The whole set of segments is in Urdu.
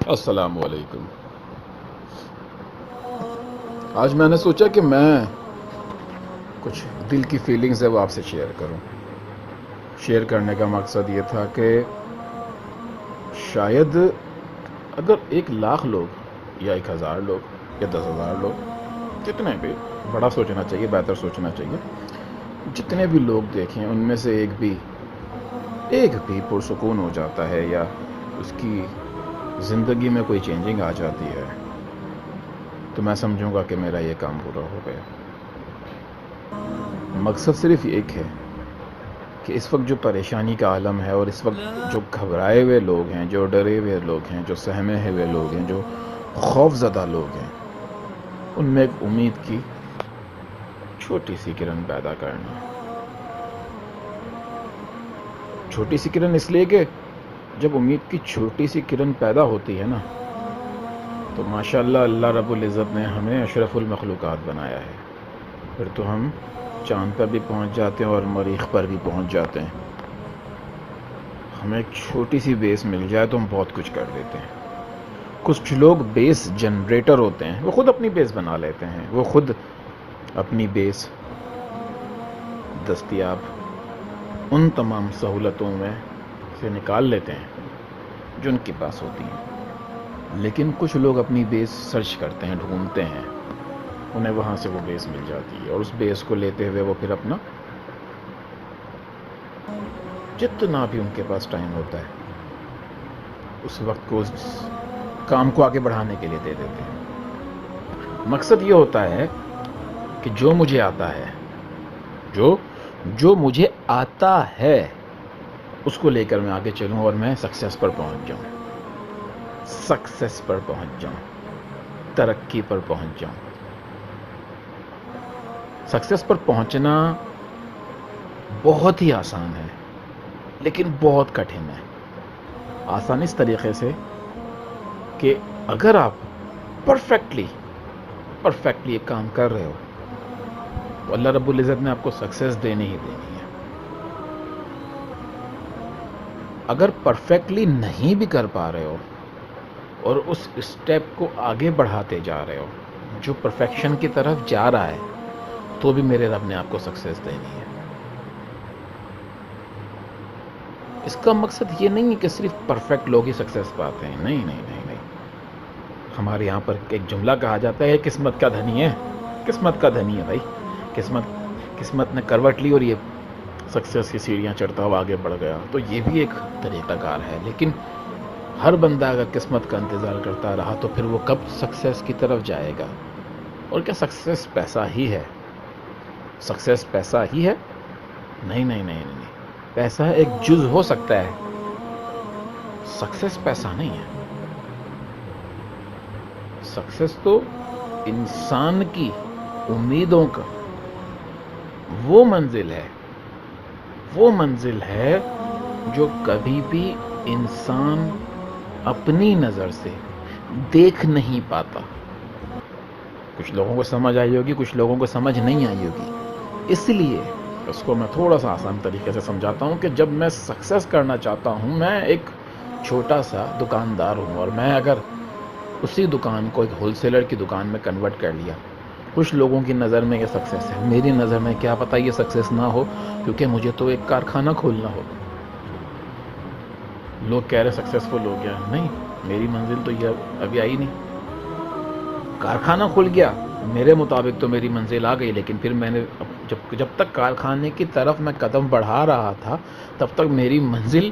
السلام علیکم۔ آج میں نے سوچا کہ میں کچھ دل کی فیلنگز ہے وہ آپ سے شیئر کروں۔ شیئر کرنے کا مقصد یہ تھا کہ شاید اگر 1,00,000 لوگ یا 1,000 لوگ یا 10,000 لوگ، جتنے بھی، بڑا سوچنا چاہیے، بہتر سوچنا چاہیے، جتنے بھی لوگ دیکھیں ان میں سے ایک بھی پرسکون ہو جاتا ہے یا اس کی زندگی میں کوئی چینجنگ آ جاتی ہے تو میں سمجھوں گا کہ میرا یہ کام پورا ہو گیا۔ مقصد صرف ایک ہے کہ اس وقت جو پریشانی کا عالم ہے اور اس وقت جو گھبرائے ہوئے لوگ ہیں، جو ڈرے ہوئے لوگ ہیں، جو سہمے ہوئے لوگ ہیں، جو خوف زدہ لوگ ہیں، ان میں ایک امید کی چھوٹی سی کرن پیدا کرنا ہے۔ چھوٹی سی کرن اس لیے کہ جب امید کی چھوٹی سی کرن پیدا ہوتی ہے نا تو ماشاءاللہ اللہ رب العزت نے ہمیں اشرف المخلوقات بنایا ہے، پھر تو ہم چاند پر بھی پہنچ جاتے ہیں اور مریخ پر بھی پہنچ جاتے ہیں۔ ہمیں ایک چھوٹی سی بیس مل جائے تو ہم بہت کچھ کر لیتے ہیں۔ کچھ لوگ بیس جنریٹر ہوتے ہیں، وہ خود اپنی بیس بنا لیتے ہیں، وہ خود اپنی بیس دستیاب ان تمام سہولتوں میں سے نکال لیتے ہیں جو ان کے پاس ہوتی ہیں، لیکن کچھ لوگ اپنی بیس سرچ کرتے ہیں، ڈھونڈتے ہیں، انہیں وہاں سے وہ بیس مل جاتی ہے اور اس بیس کو لیتے ہوئے وہ پھر اپنا جتنا بھی ان کے پاس ٹائم ہوتا ہے اس وقت کو اس کام کو آگے بڑھانے کے لیے دے دیتے ہیں۔ مقصد یہ ہوتا ہے کہ جو مجھے آتا ہے، جو مجھے آتا ہے اس کو لے کر میں آگے چلوں اور میں سکسیس پر پہنچ جاؤں، سکسیس پر پہنچ جاؤں، ترقی پر پہنچ جاؤں۔ سکسیس پر پہنچنا بہت ہی آسان ہے لیکن بہت کٹھن ہے۔ آسان اس طریقے سے کہ اگر آپ پرفیکٹلی ایک کام کر رہے ہو تو اللہ رب العزت نے آپ کو سکسیس دینی ہی دینی ہے۔ اگر پرفیکٹلی نہیں بھی کر پا رہے ہو اور اس اسٹیپ کو آگے بڑھاتے جا رہے ہو جو پرفیکشن کی طرف جا رہا ہے تو بھی میرے رب نے آپ کو سکسیس دینی ہے۔ اس کا مقصد یہ نہیں ہے کہ صرف پرفیکٹ لوگ ہی سکسیس پاتے ہیں، نہیں نہیں نہیں نہیں۔ ہمارے یہاں پر ایک جملہ کہا جاتا ہے، قسمت کا دھنی ہے، قسمت کا دھنی ہے بھائی، قسمت نے کروٹ لی اور یہ سکسیس کی سیڑھیاں چڑھتا ہوا آگے بڑھ گیا، تو یہ بھی ایک طریقہ کار ہے۔ لیکن ہر بندہ اگر قسمت کا انتظار کرتا رہا تو پھر وہ کب سکسیس کی طرف جائے گا؟ اور کیا سکسیس پیسہ ہی ہے؟ سکسیس پیسہ ہی ہے؟ نہیں نہیں نہیں نہیں، پیسہ ایک جز ہو سکتا ہے، سکسیس پیسہ نہیں ہے۔ سکسیس تو انسان کی امیدوں کا وہ منزل ہے جو کبھی بھی انسان اپنی نظر سے دیکھ نہیں پاتا۔ کچھ لوگوں کو سمجھ آئی ہوگی، کچھ لوگوں کو سمجھ نہیں آئی ہوگی، اس لیے اس کو میں تھوڑا سا آسان طریقے سے سمجھاتا ہوں کہ جب میں سکسیس کرنا چاہتا ہوں، میں ایک چھوٹا سا دکاندار ہوں اور میں اگر اسی دکان کو ایک ہول سیلر کی دکان میں کنورٹ کر لیا، کچھ لوگوں کی نظر میں یہ سکسیس ہے، میری نظر میں کیا پتہ یہ سکسیس نہ ہو، کیونکہ مجھے تو ایک کارخانہ کھولنا ہو۔ لوگ کہہ رہے سکسیسفل ہو گیا، نہیں، میری منزل تو یہ ابھی آئی نہیں۔ کارخانہ کھل گیا، میرے مطابق تو میری منزل آ گئی، لیکن پھر میں نے جب تک کارخانے کی طرف میں قدم بڑھا رہا تھا تب تک میری منزل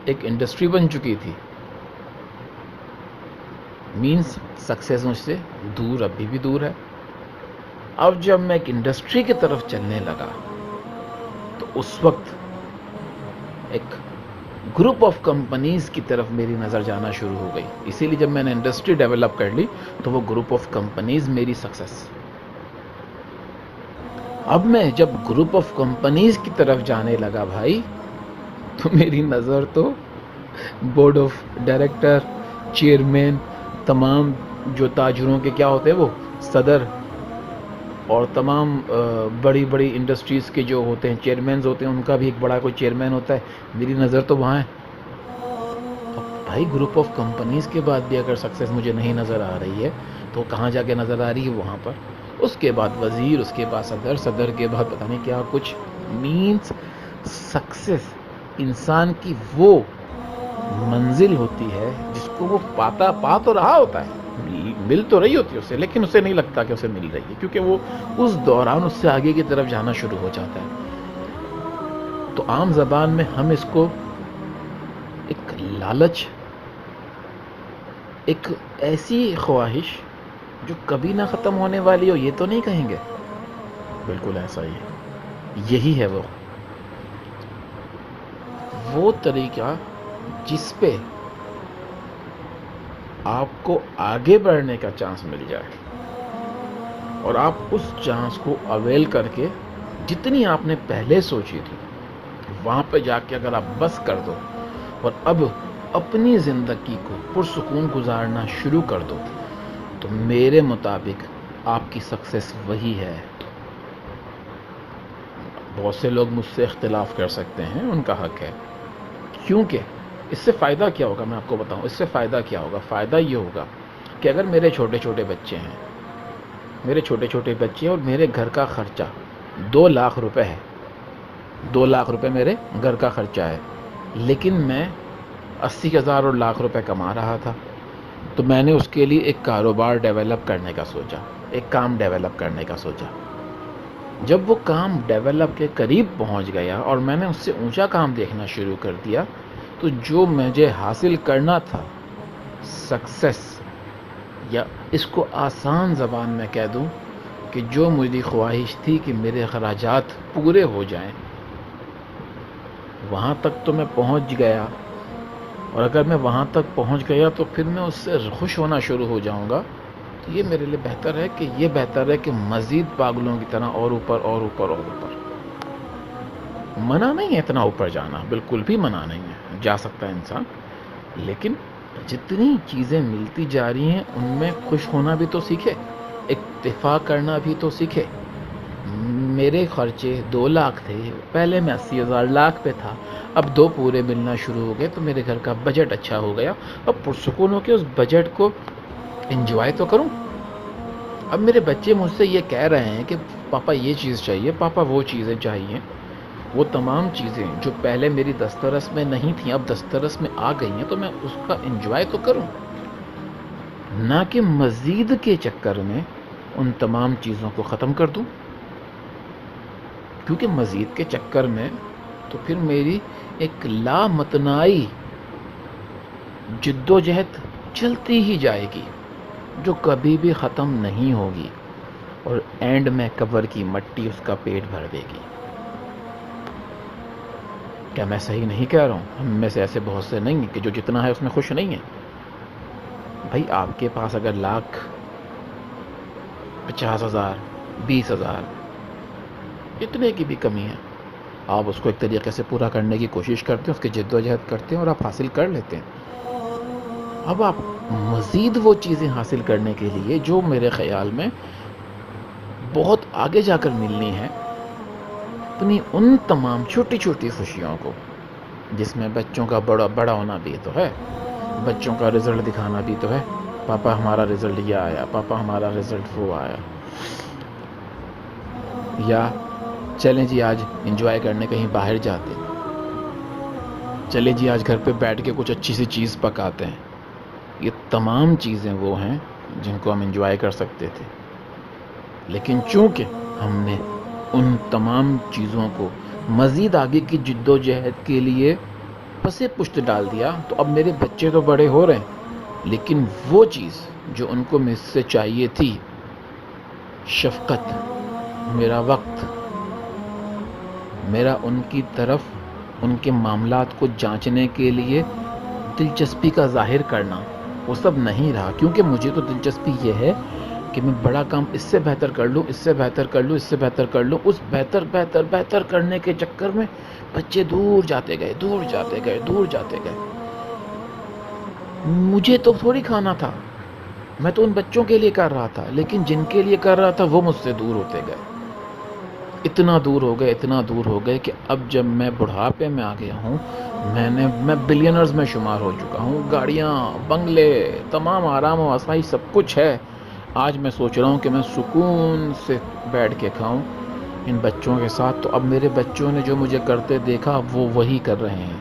ایک انڈسٹری بن چکی تھی۔ مینس سکسیس مجھ سے دور، ابھی بھی دور ہے۔ اب جب میں ایک انڈسٹری کی طرف چلنے لگا تو اس وقت ایک گروپ آف کمپنیز کی طرف میری نظر جانا شروع ہو گئی، اسی لیے جب میں نے انڈسٹری ڈیولپ کر لی تو وہ گروپ آف کمپنیز میری سکسیس۔ اب میں جب گروپ آف کمپنیز کی طرف جانے لگا بھائی تو میری نظر تو بورڈ آف ڈائریکٹر، چیئرمین، تمام جو تاجروں کے کیا ہوتے ہیں وہ صدر، اور تمام بڑی بڑی انڈسٹریز کے جو ہوتے ہیں چیئرمینز ہوتے ہیں، ان کا بھی ایک بڑا کوئی چیئرمین ہوتا ہے، میری نظر تو وہاں ہے۔ بھائی گروپ آف کمپنیز کے بعد بھی اگر سکسیس مجھے نہیں نظر آ رہی ہے تو کہاں جا کے نظر آ رہی ہے؟ وہاں پر. اس کے بعد وزیر، اس کے بعد صدر، صدر کے بعد پتہ نہیں کیا کچھ. مینس سکسیس انسان کی وہ منزل ہوتی ہے جس کو وہ پا تو رہا ہوتا ہے، مل تو رہی ہوتی ہے اسے، لیکن اسے نہیں لگتا کہ اسے مل رہی ہے، کیونکہ وہ اس دوران اس سے آگے کی طرف جانا شروع ہو جاتا ہے. تو عام زبان میں ہم اس کو ایک لالچ، ایک ایسی خواہش جو کبھی نہ ختم ہونے والی ہو، یہ تو نہیں کہیں گے. بالکل ایسا ہی ہے. یہی ہے وہ طریقہ جس پہ آپ کو آگے بڑھنے کا چانس مل جائے اور آپ اس چانس کو اویل کر کے جتنی آپ نے پہلے سوچی تھی وہاں پہ جا کے اگر آپ بس کر دو اور اب اپنی زندگی کو پرسکون گزارنا شروع کر دو، تو میرے مطابق آپ کی سکسیس وہی ہے. بہت سے لوگ مجھ سے اختلاف کر سکتے ہیں، ان کا حق ہے. کیونکہ اس سے فائدہ کیا ہوگا میں آپ کو بتاؤں. اس سے فائدہ کیا ہوگا؟ فائدہ یہ ہوگا کہ اگر میرے چھوٹے چھوٹے بچے ہیں، اور میرے گھر کا خرچہ 2 لاکھ روپے ہے، 2 لاکھ روپے میرے گھر کا خرچہ ہے، لیکن میں 80,000 اور لاکھ روپے کما رہا تھا، تو میں نے اس کے لیے ایک کاروبار ڈیولپ کرنے کا سوچا، ایک کام ڈیولپ کرنے کا سوچا. جب وہ کام ڈیولپ کے قریب پہنچ گیا اور میں نے اس سے اونچا کام دیکھنا شروع کر دیا، تو جو مجھے حاصل کرنا تھا سکسیس، یا اس کو آسان زبان میں کہہ دوں کہ جو مجھے خواہش تھی کہ میرے اخراجات پورے ہو جائیں، وہاں تک تو میں پہنچ گیا. اور اگر میں وہاں تک پہنچ گیا تو پھر میں اس سے خوش ہونا شروع ہو جاؤں گا. تو یہ میرے لیے بہتر ہے کہ مزید پاگلوں کی طرح اور اوپر اور اوپر اور اوپر. منع نہیں ہے اتنا اوپر جانا، بالکل بھی منع نہیں ہے، جا سکتا ہے انسان، لیکن جتنی چیزیں ملتی جا رہی ہیں ان میں خوش ہونا بھی تو سیکھے، اکتفا کرنا بھی تو سیکھے. میرے خرچے 2 لاکھ تھے، پہلے میں 80,000 لاکھ پہ تھا، اب 2 پورے ملنا شروع ہو گئے، تو میرے گھر کا بجٹ اچھا ہو گیا. اب پرسکون ہو کے اس بجٹ کو انجوائے تو کروں. اب میرے بچے مجھ سے یہ کہہ رہے ہیں کہ پاپا یہ چیز چاہیے، پاپا وہ چیزیں چاہیے. وہ تمام چیزیں جو پہلے میری دسترس میں نہیں تھیں اب دسترس میں آ گئی ہیں، تو میں اس کا انجوائے تو کروں، نہ کہ مزید کے چکر میں ان تمام چیزوں کو ختم کر دوں. کیونکہ مزید کے چکر میں تو پھر میری ایک لامتنائی جد و جہد چلتی ہی جائے گی جو کبھی بھی ختم نہیں ہوگی، اور اینڈ میں قبر کی مٹی اس کا پیٹ بھر دے گی. کیا میں صحیح نہیں کہہ رہا ہوں؟ ہم میں سے ایسے بہت سے نہیں ہیں کہ جو جتنا ہے اس میں خوش نہیں ہیں. بھائی آپ کے پاس اگر 1,50,000 20,000 اتنے کی بھی کمی ہے، آپ اس کو ایک طریقے سے پورا کرنے کی کوشش کرتے ہیں، اس کی جد و جہد کرتے ہیں اور آپ حاصل کر لیتے ہیں. اب آپ مزید وہ چیزیں حاصل کرنے کے لیے جو میرے خیال میں بہت آگے جا کر ملنی ہے، اپنی ان تمام چھوٹی چھوٹی خوشیوں کو، جس میں بچوں کا بڑا ہونا بھی تو ہے، بچوں کا رزلٹ دکھانا بھی تو ہے، پاپا ہمارا رزلٹ یہ آیا، پاپا ہمارا رزلٹ وہ آیا، یا چلیں جی آج انجوائے کرنے کہیں باہر جاتے ہیں، چلیں جی آج گھر پہ بیٹھ کے کچھ اچھی سی چیز پکاتے ہیں. یہ تمام چیزیں وہ ہیں جن کو ہم انجوائے کر سکتے تھے، لیکن چونکہ ہم نے ان تمام چیزوں کو مزید آگے کی جد و جہد کے لیے پسے پشت ڈال دیا، تو اب میرے بچے تو بڑے ہو رہے ہیں، لیکن وہ چیز جو ان کو مجھ سے چاہیے تھی، شفقت، میرا وقت، میرا ان کی طرف ان کے معاملات کو جانچنے کے لیے دلچسپی کا ظاہر کرنا، وہ سب نہیں رہا. کیونکہ مجھے تو دلچسپی یہ ہے کہ میں بڑا کام اس سے بہتر کر لوں، اس سے بہتر کر لوں، اس سے بہتر کر لوں. اس بہتر کرنے کے چکر میں بچے دور جاتے گئے. مجھے تو تھوڑی کھانا تھا، میں تو ان بچوں کے لیے کر رہا تھا، لیکن جن کے لیے کر رہا تھا وہ مجھ سے دور ہوتے گئے. اتنا دور ہو گئے کہ اب جب میں بڑھاپے میں آ گیا ہوں، میں بلینرز میں شمار ہو چکا ہوں، گاڑیاں، بنگلے، تمام آرام و آسائش سب کچھ ہے۔ آج میں سوچ رہا ہوں کہ میں سکون سے بیٹھ کے کھاؤں ان بچوں کے ساتھ۔ تو اب میرے بچوں نے جو مجھے کرتے دیکھا اب وہ وہی کر رہے ہیں،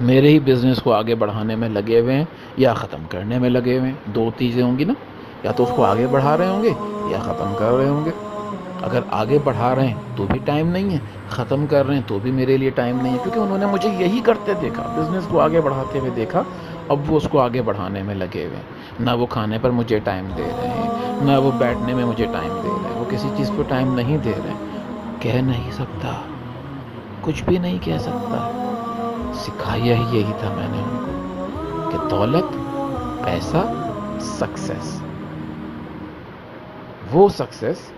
میرے ہی بزنس کو آگے بڑھانے میں لگے ہوئے ہیں یا ختم کرنے میں لگے ہوئے ہیں۔ دو چیزیں ہوں گی نا، یا تو اس کو آگے بڑھا رہے ہوں گے یا ختم کر رہے ہوں گے۔ اگر آگے بڑھا رہے ہیں تو بھی ٹائم نہیں ہے، ختم کر رہے ہیں تو بھی میرے لیے ٹائم نہیں ہے، کیونکہ انہوں نے مجھے یہی کرتے دیکھا، بزنس کو آگے بڑھاتے ہوئے دیکھا۔ اب وہ اس کو آگے بڑھانے میں لگے ہوئے ہیں، نہ وہ کھانے پر مجھے ٹائم دے رہے ہیں، نہ وہ بیٹھنے میں مجھے ٹائم دے رہے ہیں، وہ کسی چیز کو ٹائم نہیں دے رہے ہیں۔ کہہ نہیں سکتا، کچھ بھی نہیں کہہ سکتا، سکھایا ہی یہی تھا میں نے ان کو کہ دولت، پیسہ، سکسیس، وہ سکسیس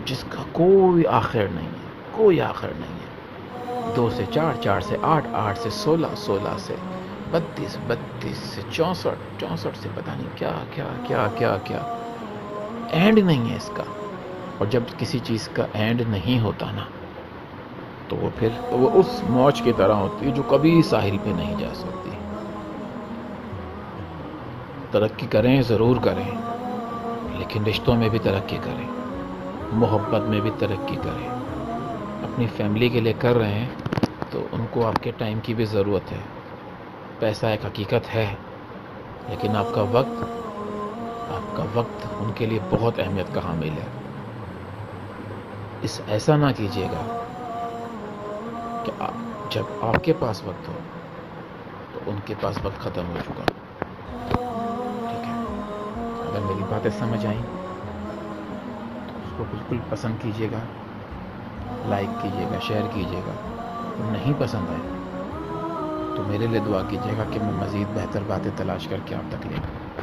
جس کا کوئی آخر نہیں ہے، کوئی آخر نہیں ہے۔ 2 سے 4، 4 سے 8، 8 سے 16، 16 سے 32، 32 سے 64، 64 سے پتہ نہیں کیا کیا کیا کیا کیا، اینڈ نہیں ہے اس کا۔ اور جب کسی چیز کا اینڈ نہیں ہوتا نا تو وہ پھر وہ اس موج کی طرح ہوتی ہے جو کبھی ساحل پہ نہیں جا سکتی۔ ترقی کریں، ضرور کریں، لیکن رشتوں میں بھی ترقی کریں، محبت میں بھی ترقی کریں۔ اپنی فیملی کے لیے کر رہے ہیں تو ان کو آپ کے ٹائم کی بھی ضرورت ہے۔ پیسہ ایک حقیقت ہے، لیکن آپ کا وقت ان کے لیے بہت اہمیت کا حامل ہے۔ ایسا نہ کیجیے گا کہ جب آپ کے پاس وقت ہو تو ان کے پاس وقت ختم ہو چکا۔ ٹھیک ہے، اگر میری باتیں سمجھ آئیں تو اس کو بالکل پسند کیجیے گا، لائک کیجیے گا، شیئر کیجیے گا۔ نہیں پسند آئے تو میرے لیے دعا کیجیے گا کہ میں مزید بہتر باتیں تلاش کر کے آپ تک لے آؤں۔